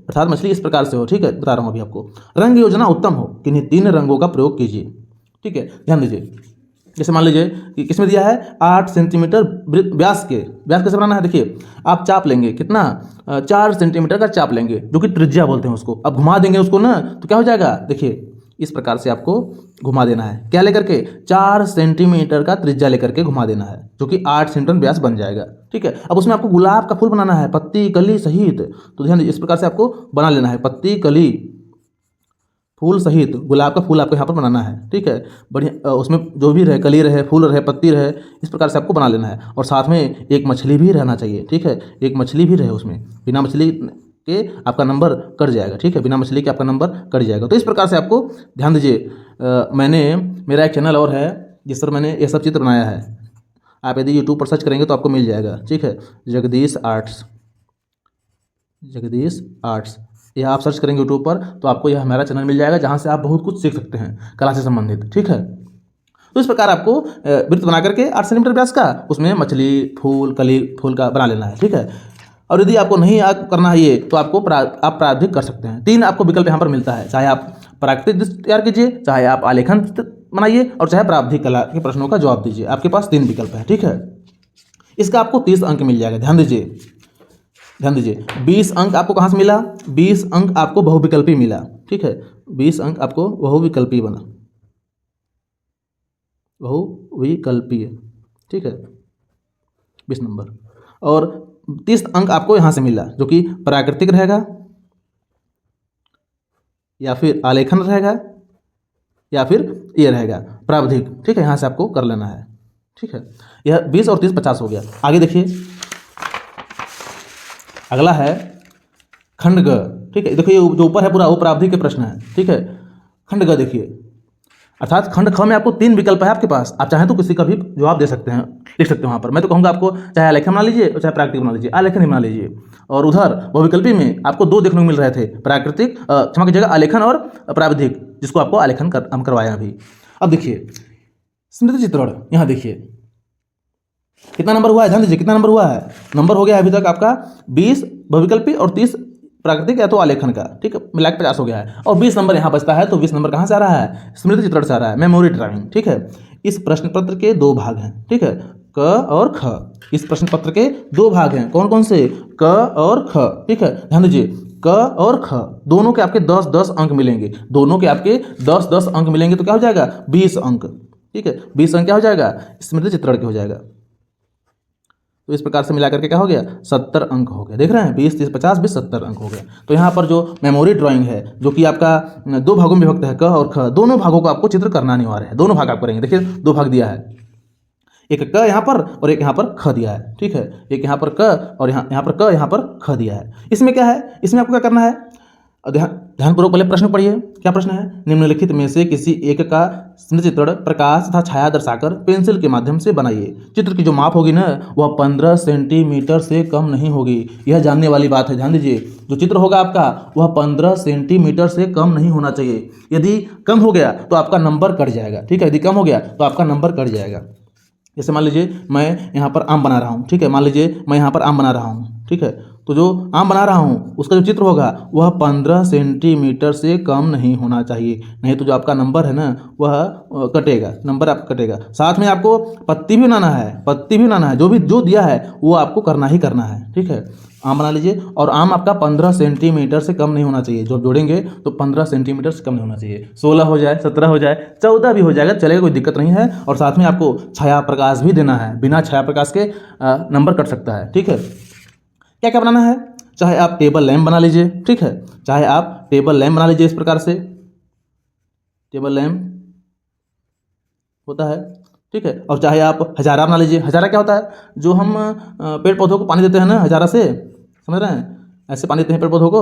अर्थात मछली इस प्रकार से हो। ठीक है, बता रहा हूँ अभी आपको। रंग योजना उत्तम हो, किन्हीं 3 रंगों का प्रयोग कीजिए। ठीक है, ध्यान दीजिए, जैसे मान लीजिए कि किसमें दिया है 8 सेंटीमीटर व्यास कैसे बनाना है। देखिए आप चाप लेंगे, कितना 4 सेंटीमीटर का चाप लेंगे, जो कि त्रिज्या बोलते हैं उसको। अब घुमा देंगे उसको ना तो क्या हो जाएगा, देखिए इस प्रकार से आपको घुमा देना है। क्या लेकर के, 4 सेंटीमीटर का त्रिज्या लेकर के घुमा देना है, जो कि 8 सेंटीमीटर व्यास बन जाएगा। ठीक है, अब उसमें आपको गुलाब का फूल बनाना है, पत्ती, कली सहित। तो ध्यान दीजिए, इस प्रकार से आपको बना लेना है, पत्ती, कली, फूल सहित गुलाब का फूल आपको यहाँ पर बनाना है। ठीक है, बढ़िया, उसमें जो भी रहे, कली रहे, फूल रहे, पत्ती रहे, इस प्रकार से आपको बना लेना है। और साथ में एक मछली भी रहना चाहिए। ठीक है, एक मछली भी रहे उसमें, बिना मछली के आपका नंबर कट जाएगा। ठीक है, बिना मछली के आपका नंबर कट जाएगा। तो इस प्रकार से आपको ध्यान दीजिए, मेरा एक चैनल और है जिस पर मैंने ये सब चित्र बनाया है। आप यदि यूट्यूब पर सर्च करेंगे तो आपको मिल जाएगा। ठीक है, जगदीश आर्ट्स, यह आप सर्च करेंगे यूट्यूब पर तो आपको यह हमारा चैनल मिल जाएगा, जहाँ से आप बहुत कुछ सीख सकते हैं कला से संबंधित। ठीक है, तो इस प्रकार आपको वृत्त बना करके 8 सेंटीमीटर व्यास का उसमें मछली, फूल, कली, फूल का बना लेना है। ठीक है, और यदि आपको नहीं करना है ये तो आपको आप प्रारंभिक कर सकते हैं। 3 आपको विकल्प यहाँ पर मिलता है, चाहे आप प्राकृतिक दृश्य तैयार कीजिए, चाहे आप आलेखन बनाइए और चाहे प्रारंभिक कला के प्रश्नों का जवाब दीजिए। आपके पास 3 विकल्प है। ठीक है, इसका आपको 30 अंक मिल जाएगा। ध्यान दीजिए, 20 अंक आपको कहाँ से मिला, 20 अंक आपको बहुविकल्पी मिला। ठीक है, 20 अंक आपको बहुविकल्पी बना, बहुविकल्पीय। ठीक है, 20 नंबर। और 30 अंक आपको यहाँ से मिला, जो कि प्राकृतिक रहेगा या फिर आलेखन रहेगा या फिर ये रहेगा प्रावधिक। ठीक है, यहाँ से आपको कर लेना है। ठीक है, यह 20 और 30 50 हो गया। आगे देखिए, अगला है खंड ग। ठीक है, देखिए जो ऊपर है पूरा वो प्रावधिक के प्रश्न है। ठीक है, खंड ग देखिए, अर्थात खंड ख में आपको 3 विकल्प है आपके पास, आप चाहें तो किसी का भी जवाब दे सकते हैं, लिख सकते हो वहाँ पर। मैं तो कहूँगा आपको चाहे आलेखन बना लीजिए और चाहे प्राकृतिक बना लीजिए, आलेखन ही बना लीजिए। और उधर बहुविकल्पी में आपको 2 देखने को मिल रहे थे, प्राकृतिक क्षमा कीजिएगा, आलेखन और प्रावधिक, जिसको आपको आलेखन हम करवाए अभी। अब देखिए स्मृति चित्रण, यहाँ देखिए कितना नंबर हुआ है, ध्यान दीजिए कितना नंबर हुआ है। नंबर हो गया अभी तक आपका 20 बहुविकल्पी और 30 प्राकृतिक या तो आलेखन का। ठीक है, मिला के 50 हो गया है और 20 नंबर यहाँ बचता है। तो 20 नंबर कहाँ से आ रहा है, स्मृति चित्रण से आ रहा है, मेमोरी ड्राइंग। ठीक है, इस प्रश्न पत्र के 2 भाग हैं। ठीक है, क और ख। इस प्रश्न पत्र के 2 भाग हैं, कौन कौन से, क और ख। ठीक है, ध्यान दीजिए, क और ख दोनों के आपके 10-10 अंक मिलेंगे, दोनों के आपके 10-10 अंक मिलेंगे तो क्या हो जाएगा, 20 अंक। ठीक है, 20 अंक क्या हो जाएगा, स्मृति चित्रण के हो जाएगा। तो इस प्रकार से मिला करके क्या हो गया, 70 अंक हो गए। देख रहे हैं, 20, 30, 50, 20, 70 अंक हो गए। तो यहाँ पर जो मेमोरी ड्राइंग है, जो कि आपका 2 भागों में विभक्त है, क और ख, दोनों भागों को आपको चित्र करना अनिवार्य है। दोनों भाग आप करेंगे। देखिए 2 भाग दिया है, एक क यहाँ पर और एक यहाँ पर ख दिया है। ठीक है, एक यहाँ पर क और यहाँ पर क, यहाँ पर ख दिया है। इसमें क्या है, इसमें आपको क्या करना है, ध्यानपूर्वक पहले प्रश्न पढ़िए। क्या प्रश्न है? निम्नलिखित में से किसी एक का स्मृति चित्रण प्रकाश तथा छाया दर्शाकर पेंसिल के माध्यम से बनाइए। चित्र की जो माप होगी ना वह 15 सेंटीमीटर से कम नहीं होगी। यह जानने वाली बात है, ध्यान दीजिए। जो चित्र होगा आपका वह 15 सेंटीमीटर से कम नहीं होना चाहिए। यदि कम हो गया तो आपका नंबर कट जाएगा, ठीक है। यदि कम हो गया तो आपका नंबर कट जाएगा। जैसे मान लीजिए मैं यहाँ पर आम बना रहा हूँ, ठीक है। मान लीजिए मैं यहाँ पर आम बना रहा हूँ, ठीक है। तो जो आम बना रहा हूँ उसका जो चित्र होगा वह 15 सेंटीमीटर से कम नहीं होना चाहिए, नहीं तो जो आपका नंबर है ना वह कटेगा, नंबर आपका कटेगा। साथ में आपको पत्ती भी बनाना है, पत्ती भी बनाना है। जो दिया है वो आपको करना ही करना है, ठीक है। आम बना लीजिए और आम आपका 15 सेंटीमीटर से कम नहीं होना चाहिए। जो जोड़ेंगे तो 15 सेंटीमीटर से कम नहीं होना चाहिए। 16 हो जाए, 17 हो जाए, 14 भी हो जाएगा, चलेगा, कोई दिक्कत नहीं है। और साथ में आपको छाया प्रकाश भी देना है, बिना छाया प्रकाश के नंबर कट सकता है, ठीक है। क्या क्या बनाना है? चाहे आप टेबल लैंप बना लीजिए, ठीक है। चाहे आप टेबल लैंप बना लीजिए, इस प्रकार से टेबल लैंप होता है, ठीक है। और चाहे आप हजारा बना लीजिए। हजारा क्या होता है? जो हम पेड़ पौधों को पानी देते हैं ना हजारा से, समझ रहे हैं, ऐसे पानी देते हैं पेड़ पौधों को,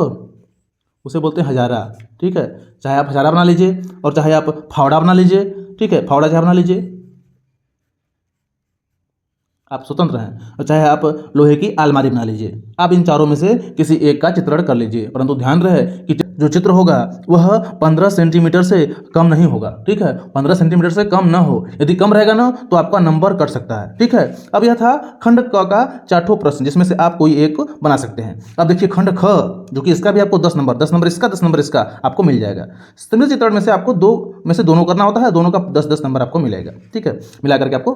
उसे बोलते हैं हजारा, ठीक है। चाहे आप हजारा बना लीजिए और चाहे आप फावड़ा बना लीजिए, ठीक है। फावड़ा चाहे बना लीजिए, आप स्वतंत्र हैं। और चाहे आप लोहे की अलमारी बना लीजिए। आप इन चारों में से किसी एक का चित्रण कर लीजिए, परंतु ध्यान रहे कि जो चित्र होगा वह 15 सेंटीमीटर से कम नहीं होगा, ठीक है। 15 सेंटीमीटर से कम ना हो। यदि कम रहेगा ना तो आपका नंबर कट सकता है, ठीक है। अब यह था खंड क का चार्टों प्रश्न, जिसमें से आप कोई एक बना सकते हैं। अब देखिए खंड ख, जो कि इसका भी आपको 10 नंबर, 10 नंबर इसका, 10 नंबर इसका आपको मिल जाएगा। स्मृति चित्रण में से आपको दो में से दोनों करना होता है, दोनों का 10-10 नंबर आपको मिलेगा, ठीक है। मिला करके आपको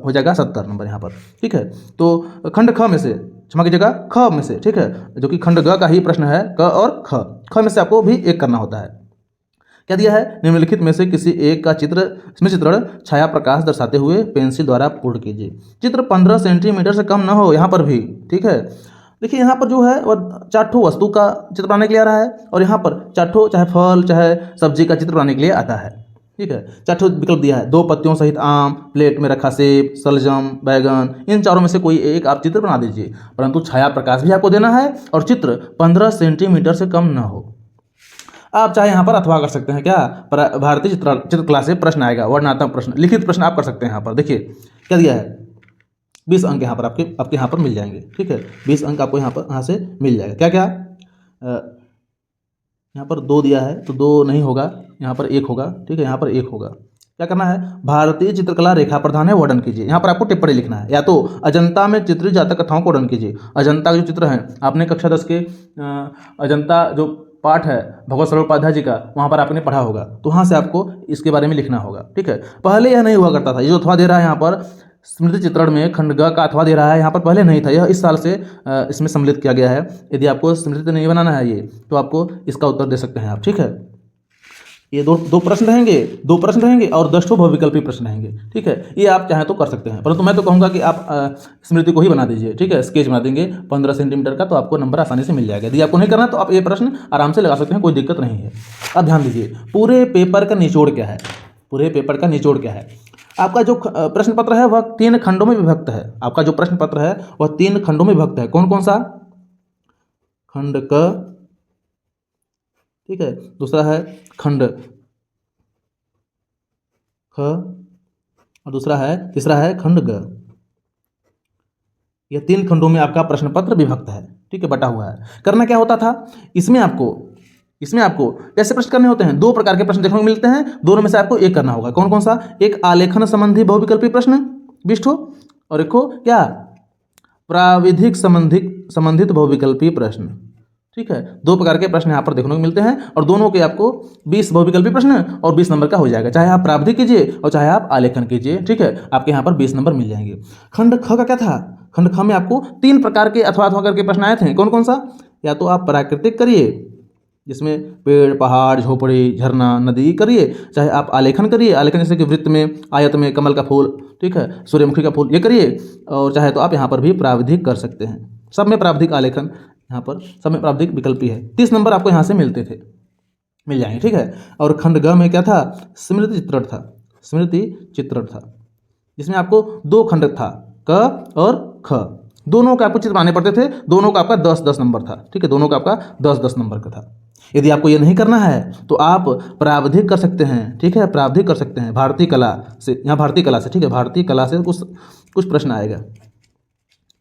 हो जाएगा 70 नंबर यहाँ पर, ठीक है। तो खंड ख में से, क्षमा कीजिएगा, ख में से, ठीक है, जो कि खंड ग का ही प्रश्न है, क और ख में से आपको भी एक करना होता है। क्या दिया है? निम्नलिखित में से किसी एक का स्मृति चित्रण छाया प्रकाश दर्शाते हुए पेंसिल द्वारा पूर्ण कीजिए। चित्र 15 सेंटीमीटर से कम ना हो, यहाँ पर भी, ठीक है। देखिए यहाँ पर जो है वह 4 ठो वस्तु का चित्र बनाने के लिए आ रहा है और यहाँ पर 4 ठो चाहे फल चाहे सब्जी का चित्र बनाने के लिए आता है, ठीक है। 4 ठो विकल्प दिया है। 2 पत्तियों सहित आम, प्लेट में रखा सेब, शलजम, बैगन, इन चारों में से कोई एक आप चित्र बना दीजिए, परंतु छाया प्रकाश भी आपको देना है और चित्र 15 सेंटीमीटर से कम न हो। आप चाहे यहाँ पर अथवा कर सकते हैं। क्या? भारतीय चित्रकला से प्रश्न आएगा, वर्णनात्मक प्रश्न, लिखित प्रश्न आप कर सकते हैं। यहाँ पर देखिए क्या दिया है, 20 अंक यहाँ पर आपके यहाँ पर मिल जाएंगे, ठीक है। 20 अंक आपको यहाँ से मिल जाएगा। क्या क्या? यहाँ पर 2 दिया है तो 2 नहीं होगा, यहाँ पर 1 होगा, ठीक है। यहाँ पर 1 होगा। क्या करना है? भारतीय चित्रकला रेखा प्रधान है, वर्णन कीजिए। यहाँ पर आपको टिप्पणी लिखना है। या तो अजंता में चित्रित जातक कथाओं को वर्णन कीजिए। अजंता के जो चित्र हैं, आपने कक्षा 10 के अजंता जो पाठ है भगवत सरल उपाध्याय जी का, वहाँ पर आपने पढ़ा होगा, तो वहाँ से आपको इसके बारे में लिखना होगा, ठीक है। पहले यह नहीं हुआ करता था। ये जो अथवा दे रहा है यहाँ पर स्मृति चित्रण में खंड ग का अथवा दे रहा है, यहाँ पर पहले नहीं था। यह इस साल से इसमें सम्मिलित किया गया है। यदि आपको स्मृति नहीं बनाना है ये, तो आपको इसका उत्तर दे सकते हैं आप, ठीक है। ये दो प्रश्न रहेंगे, 2 प्रश्न रहेंगे और 10 बहुविकल्पी प्रश्न रहेंगे, ठीक है। ये आप चाहें तो कर सकते हैं, परंतु मैं तो कहूँगा कि आप स्मृति को ही बना दीजिए, ठीक है। स्केच बना देंगे 15 सेंटीमीटर का, तो आपको नंबर आसानी से मिल जाएगा। यदि आपको नहीं करना तो आप ये प्रश्न आराम से लगा सकते हैं, कोई दिक्कत नहीं है। अब ध्यान दीजिए, पूरे पेपर का निचोड़ क्या है? पूरे पेपर का निचोड़ क्या है? आपका जो प्रश्न पत्र है वह 3 खंडों में विभक्त है। आपका जो प्रश्न पत्र है वह 3 खंडों में विभक्त है। कौन कौन सा? खंड क, ठीक है। दूसरा है खंड ख और तीसरा है खंड ग। यह 3 खंडों में आपका प्रश्न पत्र विभक्त है, ठीक है, बटा हुआ है। करना क्या होता था इसमें आपको कैसे प्रश्न करने होते हैं? 2 प्रकार के प्रश्न देखने को मिलते हैं, दोनों में से आपको एक करना होगा। कौन कौन सा? एक आलेखन संबंधी बहुविकल्पी प्रश्न 20 ठो और एक क्या? प्राविधिक संबंधित बहुविकल्पी प्रश्न, ठीक है। 2 प्रकार के प्रश्न यहाँ पर देखने को मिलते हैं और दोनों के आपको 20 बहुविकल्पी प्रश्न और 20 नंबर का हो जाएगा। चाहे आप प्राविधिक कीजिए और चाहे आप आलेखन कीजिए, ठीक है। आपके यहाँ पर 20 नंबर मिल जाएंगे। खंड ख का क्या था? खंड ख में आपको 3 प्रकार के अथवा करके प्रश्न आए थे। कौन कौन सा? या तो आप प्राकृतिक करिए, जिसमें पेड़, पहाड़, झोपड़ी, झरना, नदी करिए, चाहे आप आलेखन करिए, आलेखन जैसे कि वृत्त में, आयत में कमल का फूल, ठीक है, सूर्यमुखी का फूल, ये करिए। और चाहे तो आप यहाँ पर भी प्राविधिक कर सकते हैं। सब में प्राविधिक आलेखन, यहाँ पर सब में प्राविधिक विकल्पी है। 30 नंबर आपको यहाँ से मिल जाएंगे, ठीक है। और खंड ग में क्या था? स्मृति चित्रण था, जिसमें आपको 2 खंड था, क और ख। दोनों का आपको चित्र बनाने पड़ते थे। दोनों का आपका 10-10 नंबर था, ठीक है। दोनों का आपका 10-10 नंबर का था। यदि आपको ये नहीं करना है तो आप प्रावधिक कर सकते हैं, ठीक है, प्रावधिक कर सकते हैं भारतीय कला से, यहाँ भारतीय कला से, ठीक है, भारतीय कला से कुछ प्रश्न आएगा,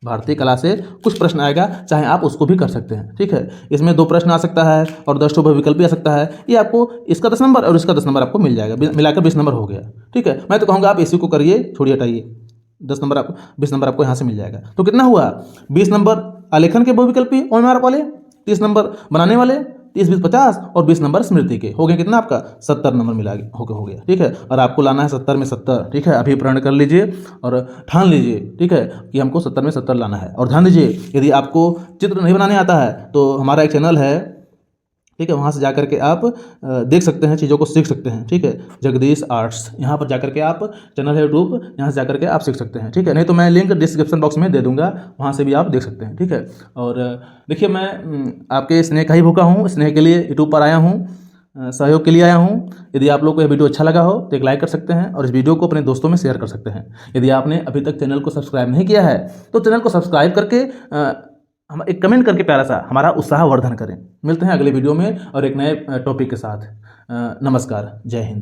भारतीय कला से कुछ प्रश्न आएगा, चाहे आप उसको भी कर सकते हैं, ठीक है। इसमें 2 प्रश्न आ सकता है और 10 बहुविकल्पी आ सकता है। ये आपको इसका 10 नंबर और इसका 10 नंबर आपको मिल जाएगा, मिलाकर 20 नंबर हो गया, ठीक है। मैं तो कहूँगा आप इसी को करिए, छोड़िए हटाइए, 10 नंबर आपको 20 नंबर आपको यहाँ से मिल जाएगा। तो कितना हुआ, 20 नंबर आलेखन के बहुविकल्पी ओएमआर वाले, 30 नंबर बनाने वाले, 30 20 50 और 20 नंबर स्मृति के, हो गया कितना आपका 70 नंबर मिला हो गया, ठीक है। और आपको लाना है 70 में 70, ठीक है। अभी प्रण कर लीजिए और ठान लीजिए, ठीक है, कि हमको 70 में 70 लाना है। और ध्यान दीजिए, यदि आपको चित्र नहीं बनाने आता है तो हमारा एक चैनल है, ठीक है, वहाँ से जाकर के आप देख सकते हैं, चीज़ों को सीख सकते हैं, ठीक है। जगदीश आर्ट्स, यहाँ पर जाकर के आप, चैनल है यूट्यूब, यहाँ से जाकर के आप सीख सकते हैं, ठीक है। नहीं तो मैं लिंक डिस्क्रिप्शन बॉक्स में दे दूंगा, वहाँ से भी आप देख सकते हैं, ठीक है। और देखिए, मैं आपके स्नेह का ही भूखा हूँ, स्नेह के लिए यूट्यूब पर आया हूँ, सहयोग के लिए आया हूँ। यदि आप लोग को यह वीडियो अच्छा लगा हो तो एक लाइक कर सकते हैं और इस वीडियो को अपने दोस्तों में शेयर कर सकते हैं। यदि आपने अभी तक चैनल को सब्सक्राइब नहीं किया है तो चैनल को सब्सक्राइब करके हम एक कमेंट करके प्यारा सा हमारा उत्साहवर्धन करें। मिलते हैं अगले वीडियो में और एक नए टॉपिक के साथ। नमस्कार, जय हिंद।